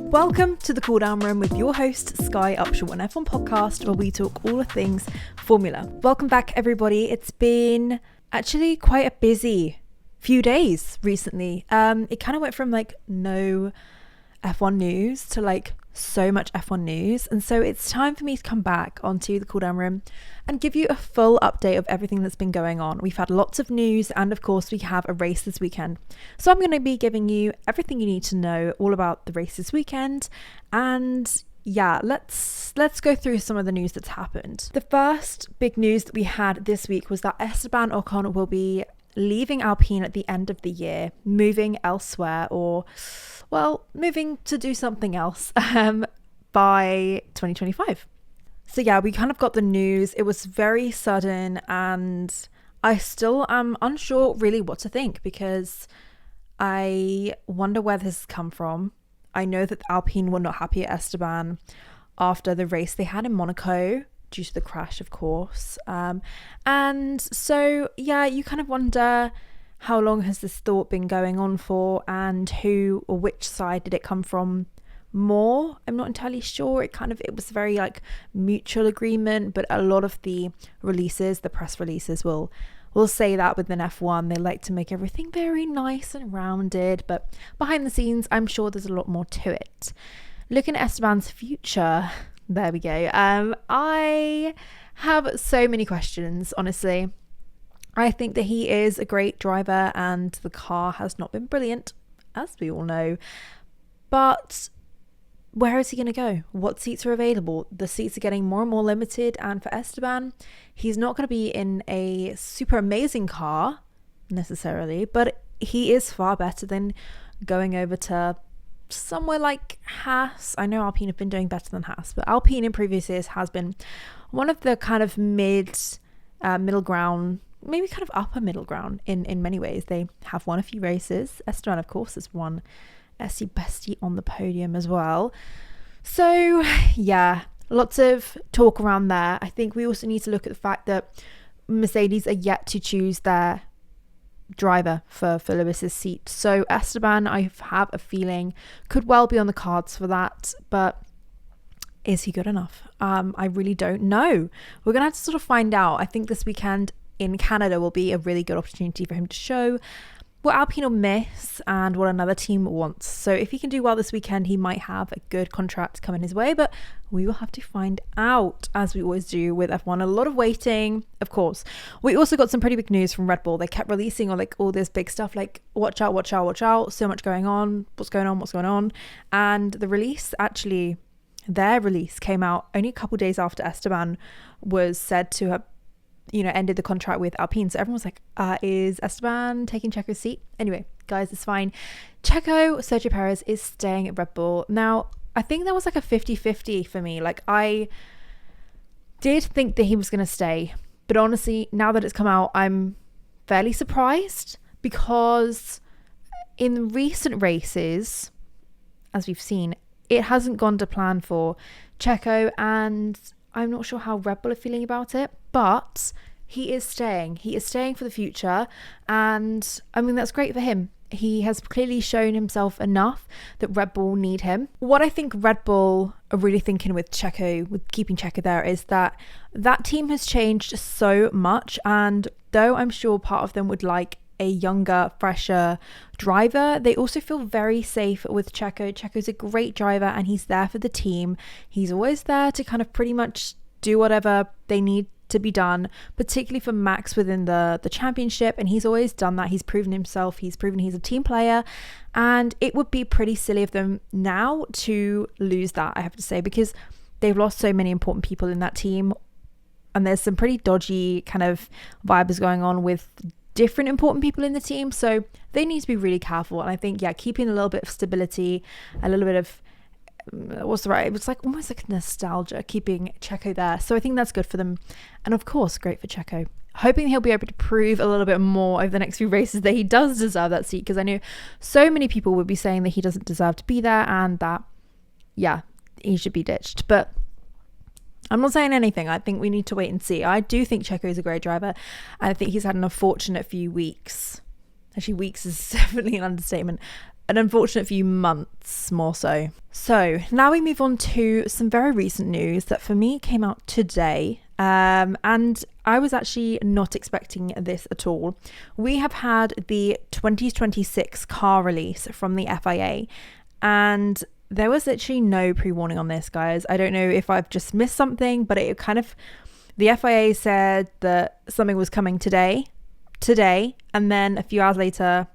Welcome to the Cooldown Room with your host, Skye, Upshall, an F1 podcast where we talk all things Formula. Welcome back, everybody. It's been actually quite a busy few days recently. It kind of went from like no F1 news to like so much F1 news, and so it's time for me to come back onto the Cooldown Room and give you a full update of everything that's been going on. We've had lots of news, and of course we have a race this weekend, so I'm going to be giving you everything you need to know all about the race this weekend. And yeah, let's go through some of the news that's happened. The first big news that we had this week was that Esteban Ocon will be leaving Alpine at the end of the year, moving elsewhere, or moving to do something else by 2025. So yeah, we kind of got the news. It was very sudden, and I still am unsure really what to think, because I wonder where this has come from. I know that Alpine were not happy at Esteban after the race they had in Monaco due to the crash, of course. And so yeah, you kind of wonder, how long has this thought been going on for, and who or which side did it come from more? I'm not entirely sure. It was very like mutual agreement, but a lot of the releases, the press releases will say that within F1 they like to make everything very nice and rounded, but behind the scenes I'm sure there's a lot more to it. Looking at Esteban's future, there we go. I have so many questions, honestly. I think that he is a great driver, and the car has not been brilliant, as we all know. But where is he going to go? What seats are available? The seats are getting more and more limited, and for Esteban, he's not going to be in a super amazing car necessarily, but he is far better than going over to somewhere like Haas. I know Alpine have been doing better than Haas, but Alpine in previous years has been one of the kind of middle ground, maybe kind of upper middle ground in many ways. They have won a few races. Esteban, of course, has won Esty Bestie on the podium as well. So yeah, lots of talk around there. I think we also need to look at the fact that Mercedes are yet to choose their driver for Lewis's seat. So Esteban, I have a feeling, could well be on the cards for that, but is he good enough? I really don't know. We're gonna have to sort of find out. I think this weekend in Canada will be a really good opportunity for him to show what Alpine will miss and what another team wants. So if he can do well this weekend, he might have a good contract coming his way, but we will have to find out, as we always do with F1. A lot of waiting, of course. We also got some pretty big news from Red Bull. They kept releasing all this big stuff like watch out, watch out, watch out, so much going on, what's going on. And the release, actually, their release came out only a couple days after Esteban was said to have ended the contract with Alpine. So everyone was like, is Esteban taking Checo's seat? Anyway, guys, it's fine. Sergio Perez is staying at Red Bull. Now, I think that was like a 50-50 for me. Like, I did think that he was going to stay, but honestly, now that it's come out, I'm fairly surprised, because in recent races, as we've seen, it hasn't gone to plan for Checo, and I'm not sure how Red Bull are feeling about it, but he is staying. He is staying for the future, and I mean, that's great for him. He has clearly shown himself enough that Red Bull need him. What I think Red Bull are really thinking with Checo, with keeping Checo there, is that team has changed so much, and though I'm sure part of them would like a younger, fresher driver, they also feel very safe with Checo. Checo's a great driver, and he's there for the team. He's always there to kind of pretty much do whatever they need to be done, particularly for Max within the championship, and he's always done that. He's proven himself. He's proven he's a team player, and it would be pretty silly of them now to lose that, I have to say, because they've lost so many important people in that team, and there's some pretty dodgy kind of vibes going on with different important people in the team, so they need to be really careful. And I think, yeah, keeping a little bit of stability, a little bit of it was like almost like nostalgia, keeping Checo there. So I think that's good for them, and of course great for Checo. Hoping he'll be able to prove a little bit more over the next few races that he does deserve that seat, because I know so many people would be saying that he doesn't deserve to be there and that, yeah, he should be ditched. But I'm not saying anything. I think we need to wait and see. I do think Checo is a great driver, and I think he's had an unfortunate few weeks. Actually, weeks is definitely an understatement. an unfortunate few months more so. So now we move on to some very recent news that for me came out today. And I was actually not expecting this at all. We have had the 2026 car release from the FIA, and there was literally no pre-warning on this, guys. I don't know if I've just missed something, but it kind of, the FIA said that something was coming today, and then a few hours later,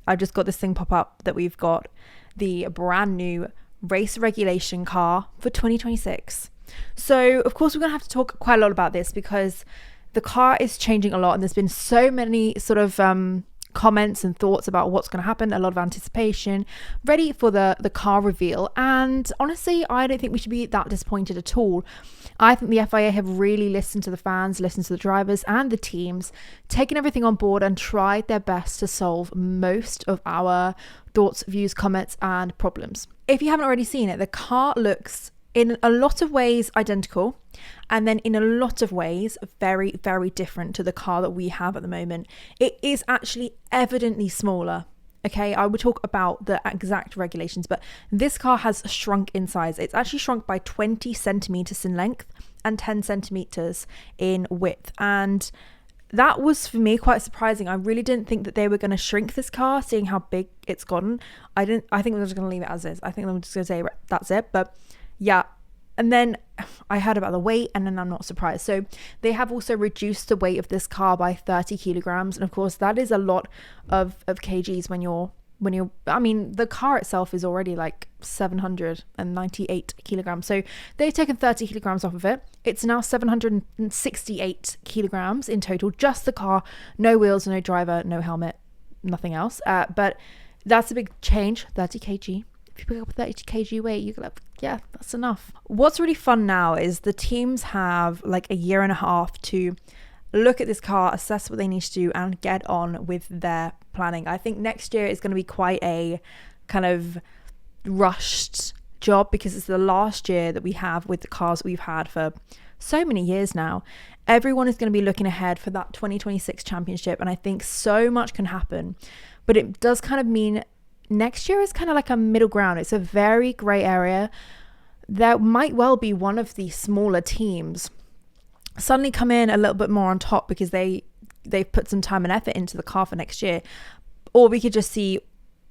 I've just got this thing pop up that we've got the brand new race regulation car for 2026. So of course we're going to have to talk quite a lot about this because the car is changing a lot, and there's been so many sort of comments and thoughts about what's going to happen, a lot of anticipation ready for the car reveal. And honestly, I don't think we should be that disappointed at all. I think the FIA have really listened to the fans, listened to the drivers and the teams, taken everything on board and tried their best to solve most of our thoughts, views, comments and problems. If you haven't already seen it, the car looks in a lot of ways identical, and then in a lot of ways very, very different to the car that we have at the moment. It is actually evidently smaller. Okay, I would talk about the exact regulations, but this car has shrunk in size. It's actually shrunk by 20 centimeters in length and 10 centimeters in width. And that was, for me, quite surprising. I really didn't think that they were going to shrink this car, seeing how big it's gotten. I think they're just going to leave it as is. I think I'm just going to say that's it. But yeah. And then I heard about the weight, and then I'm not surprised. So they have also reduced the weight of this car by 30 kilograms. And of course, that is a lot of kgs when you're, I mean, the car itself is already like 798 kilograms. So they've taken 30 kilograms off of it. It's now 768 kilograms in total, just the car, no wheels, no driver, no helmet, nothing else. But that's a big change, 30 kg. If you pick up a 30 kg weight, you can have, yeah, that's enough. What's really fun now is the teams have like a year and a half to look at this car, assess what they need to do and get on with their planning. I think next year is going to be quite a kind of rushed job because it's the last year that we have with the cars that we've had for so many years now. Everyone is going to be looking ahead for that 2026 championship, and I think so much can happen, but it does kind of mean next year is kind of like a middle ground. It's a very grey area. There might well be one of the smaller teams suddenly come in a little bit more on top because they've put some time and effort into the car for next year. Or we could just see,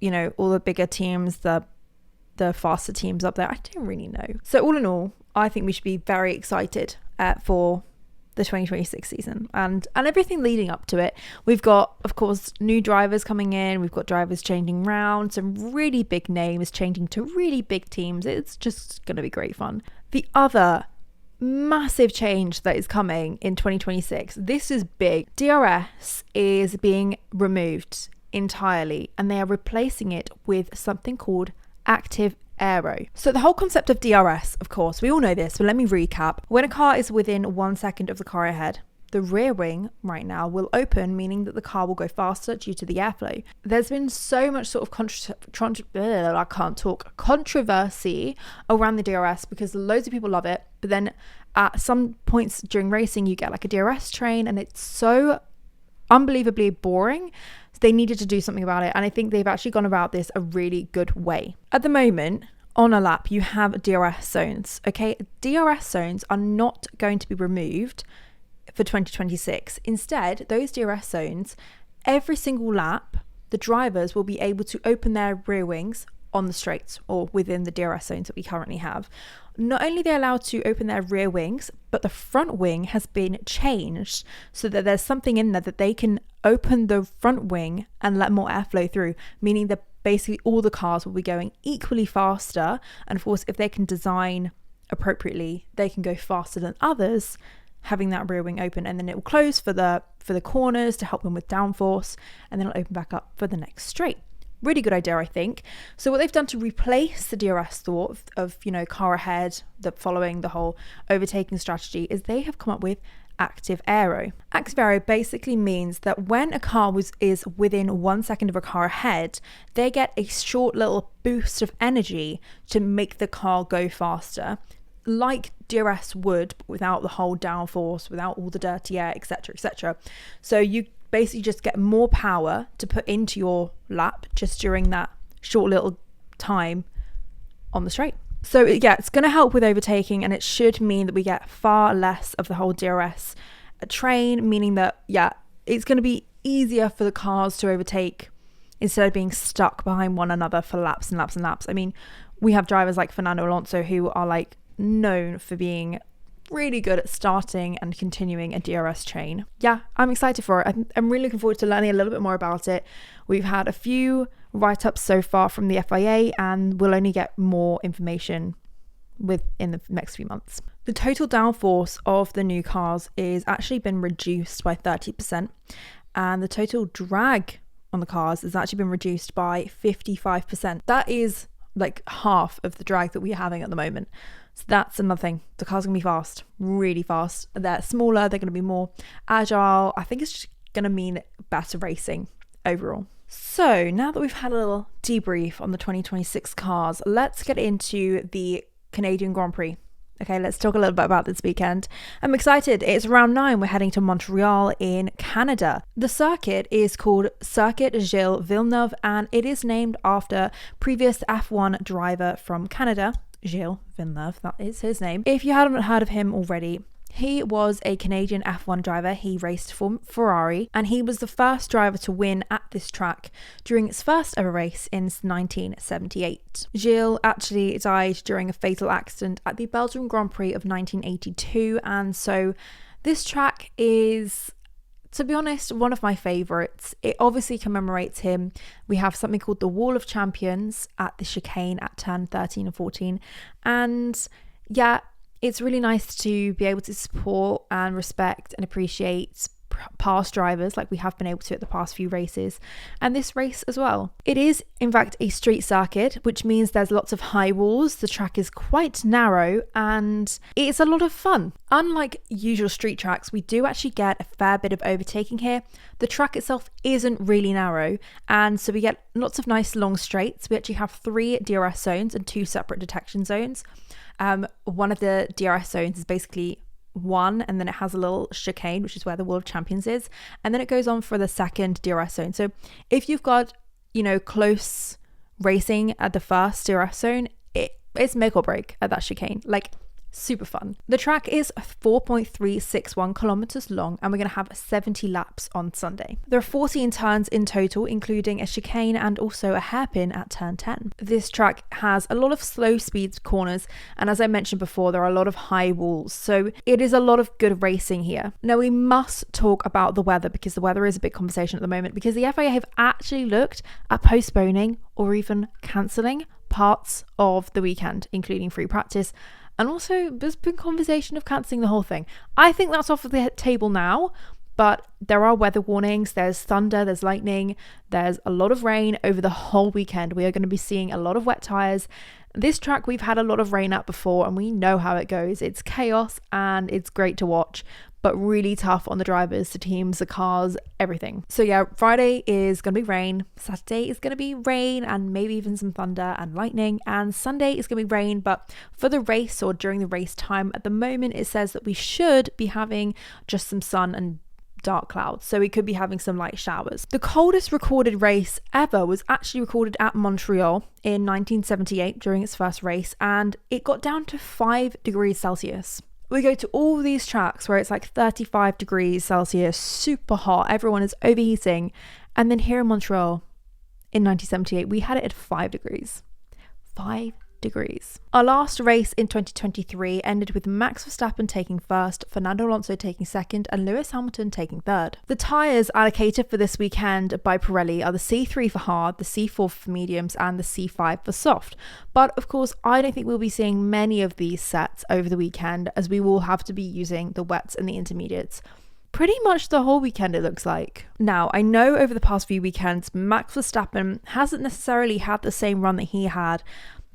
you know, all the bigger teams, the faster teams up there. I don't really know. So all in all, I think we should be very excited for the 2026 season and everything leading up to it. We've got, of course, new drivers coming in. We've got drivers changing around, some really big names changing to really big teams. It's just going to be great fun. The other massive change that is coming in 2026, this is big. DRS is being removed entirely, and they are replacing it with something called active aero. So the whole concept of DRS, of course, we all know this, but let me recap. When a car is within 1 second of the car ahead, the rear wing right now will open, meaning that the car will go faster due to the airflow. There's been so much sort of controversy around the DRS because loads of people love it, but then at some points during racing you get like a DRS train and it's so unbelievably boring. They needed to do something about it, and I think they've actually gone about this a really good way. At the moment, on a lap, you have DRS zones, okay? DRS zones are not going to be removed for 2026. Instead, those DRS zones, every single lap, the drivers will be able to open their rear wings on the straights or within the DRS zones that we currently have. Not only are they allowed to open their rear wings, but the front wing has been changed so that there's something in there that they can open the front wing and let more airflow through, meaning that basically all the cars will be going equally faster. And of course, if they can design appropriately, they can go faster than others, having that rear wing open, and then it will close for the corners to help them with downforce, and then it'll open back up for the next straight. Really good idea, I think. So what they've done to replace the DRS thought of you know, car ahead, following the whole overtaking strategy, is they have come up with active aero. Active aero basically means that when a car is within 1 second of a car ahead, they get a short little boost of energy to make the car go faster, like DRS would, but without the whole downforce, without all the dirty air, etc., etc. So you basically just get more power to put into your lap just during that short little time on the straight. So yeah, it's going to help with overtaking, and it should mean that we get far less of the whole DRS train, meaning that, yeah, it's going to be easier for the cars to overtake instead of being stuck behind one another for laps and laps and laps. I mean, we have drivers like Fernando Alonso who are like known for being really good at starting and continuing a DRS chain. Yeah, I'm excited for it. I'm really looking forward to learning a little bit more about it. We've had a few write-ups so far from the FIA, and we'll only get more information within the next few months. The total downforce of the new cars is actually been reduced by 30%, and the total drag on the cars has actually been reduced by 55%. That is like half of the drag that we're having at the moment. So that's another thing. The cars are going to be fast, really fast. They're smaller, they're going to be more agile. I think it's just going to mean better racing overall. So now that we've had a little debrief on the 2026 cars, let's get into the Canadian Grand Prix. Okay, let's talk a little bit about this weekend. I'm excited. It's round 9. We're heading to Montreal in Canada. The circuit is called Circuit Gilles-Villeneuve, and it is named after previous F1 driver from Canada, Gilles Villeneuve, that is his name. If you haven't heard of him already, he was a Canadian F1 driver. He raced for Ferrari, and he was the first driver to win at this track during its first ever race in 1978. Gilles actually died during a fatal accident at the Belgian Grand Prix of 1982, and so this track is, to be honest, one of my favourites. It obviously commemorates him. We have something called the Wall of Champions at the chicane at turn 13 and 14, and yeah, it's really nice to be able to support and respect and appreciate past drivers like we have been able to at the past few races, and this race as well. It is in fact a street circuit, which means there's lots of high walls. The track is quite narrow and it's a lot of fun. Unlike usual street tracks, we do actually get a fair bit of overtaking here. The track itself isn't really narrow, and so we get lots of nice long straights. We actually have 3 DRS zones and 2 separate detection zones. One of the DRS zones is basically one, and then it has a little chicane, which is where the Wall of Champions is, and then it goes on for the second DRS zone. So if you've got, close racing at the first DRS zone, it's make or break at that chicane. Like, super fun. The track is 4.361 kilometers long, and we're going to have 70 laps on Sunday. There are 14 turns in total, including a chicane and also a hairpin at turn 10. This track has a lot of slow speed corners, and as I mentioned before, there are a lot of high walls, so it is a lot of good racing here. Now, we must talk about the weather, because the weather is a big conversation at the moment, because the FIA have actually looked at postponing or even cancelling parts of the weekend, including free practice. And also, there's been conversation of cancelling the whole thing. I think that's off of the table now, but there are weather warnings. There's thunder, there's lightning, there's a lot of rain over the whole weekend. We are going to be seeing a lot of wet tyres. This track, we've had a lot of rain at before, and we know how it goes. It's chaos, and it's great to watch, but really tough on the drivers, the teams, the cars, everything. So yeah, Friday is going to be rain. Saturday is going to be rain and maybe even some thunder and lightning. And Sunday is going to be rain, but for the race or during the race time, at the moment, it says that we should be having just some sun and dark clouds, so we could be having some light showers. The coldest recorded race ever was actually recorded at Montreal in 1978 during its first race, and it got down to 5 degrees Celsius. We go to all these tracks where it's like 35 degrees Celsius, super hot, everyone is overheating, and then here in Montreal in 1978 we had it at 5 degrees. 5 degrees. Our last race in 2023 ended with Max Verstappen taking first, Fernando Alonso taking second, and Lewis Hamilton taking third. The tyres allocated for this weekend by Pirelli are the C3 for hard, the C4 for mediums, and the C5 for soft. But of course, I don't think we'll be seeing many of these sets over the weekend, as we will have to be using the wets and the intermediates pretty much the whole weekend, it looks like. Now, I know over the past few weekends, Max Verstappen hasn't necessarily had the same run that he had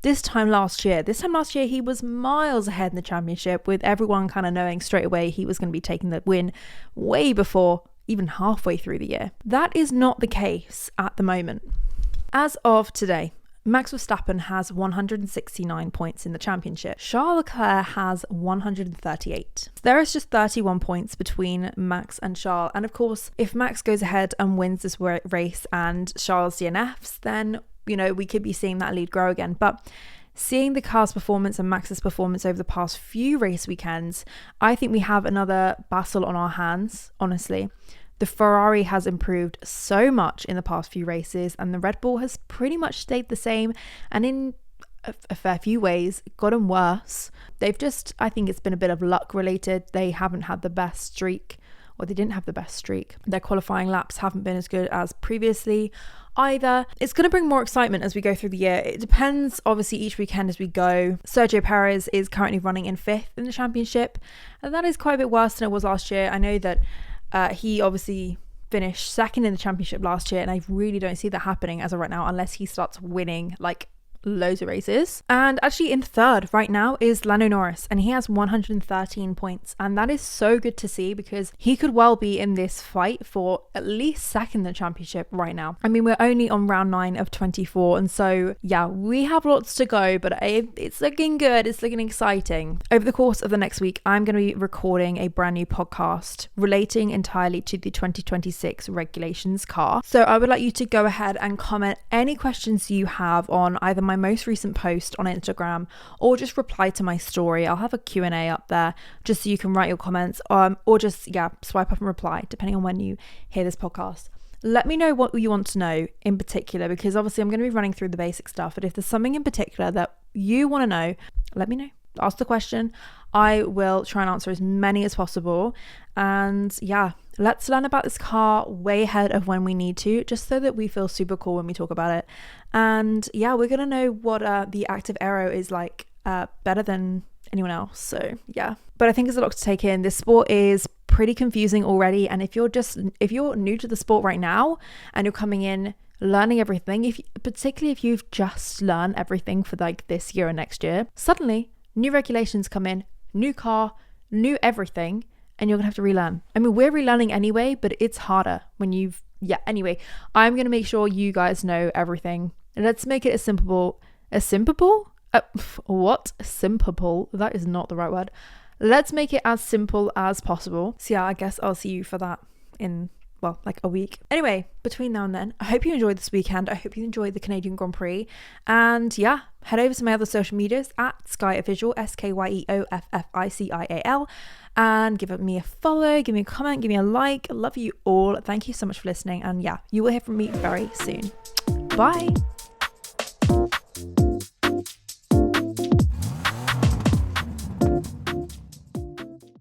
this time last year. This time last year, he was miles ahead in the championship, with everyone kind of knowing straight away he was going to be taking the win way before even halfway through the year. That is not the case at the moment. As of today, Max Verstappen has 169 points in the championship. Charles Leclerc has 138. There is just 31 points between Max and Charles. And of course, if Max goes ahead and wins this race and Charles DNFs, then we could be seeing that lead grow again. But seeing the car's performance and Max's performance over the past few race weekends, I think we have another battle on our hands, honestly. The Ferrari has improved so much in the past few races, and the Red Bull has pretty much stayed the same, and in a fair few ways gotten worse. They've just, I think it's been a bit of luck related. They haven't had the best streak, or they didn't have the best streak. Their qualifying laps haven't been as good as previously either. It's going to bring more excitement as we go through the year. It depends, obviously, each weekend as we go. Sergio Perez is currently running in 5th in the championship, and that is quite a bit worse than it was last year. I know that he obviously finished 2nd in the championship last year, and I really don't see that happening as of right now unless he starts winning like loads of races. And actually in 3rd right now is Lando Norris, and he has 113 points, and that is so good to see because he could well be in this fight for at least 2nd in the championship right now. I mean, we're only on round 9 of 24, and so yeah, we have lots to go, but it's looking good. It's looking exciting. Over the course of the next week, I'm going to be recording a brand new podcast relating entirely to the 2026 regulations car. So I would like you to go ahead and comment any questions you have on either my most recent post on Instagram or just reply to my story. I'll have a Q&A up there just so you can write your comments, or just swipe up and reply depending on when you hear this podcast. Let me know what you want to know in particular, because obviously I'm going to be running through the basic stuff, but if there's something in particular that you want to know, let me know. Ask the question. I will try and answer as many as possible. And yeah, let's learn about this car way ahead of when we need to, just so that we feel super cool when we talk about it. And yeah, we're gonna know what the active aero is like better than anyone else. So yeah, but I think there's a lot to take in. This sport is pretty confusing already, and if you're new to the sport right now and you're coming in learning everything, particularly if you've just learned everything for like this year or next year, suddenly new regulations come in, new car, everything, and you're gonna have to relearn. I mean, we're relearning anyway, but it's harder when anyway, I'm gonna make sure you guys know everything. Let's make it as simple. What? Simple? That is not the right word. Let's make it as simple as possible. So yeah, I guess I'll see you for that in like a week. Anyway, between now and then, I hope you enjoyed this weekend. I hope you enjoyed the Canadian Grand Prix. And yeah, head over to my other social medias at Skye Official, SKYEOFFICIAL, and give me a follow, give me a comment, give me a like. I love you all. Thank you so much for listening. And yeah, you will hear from me very soon. Bye.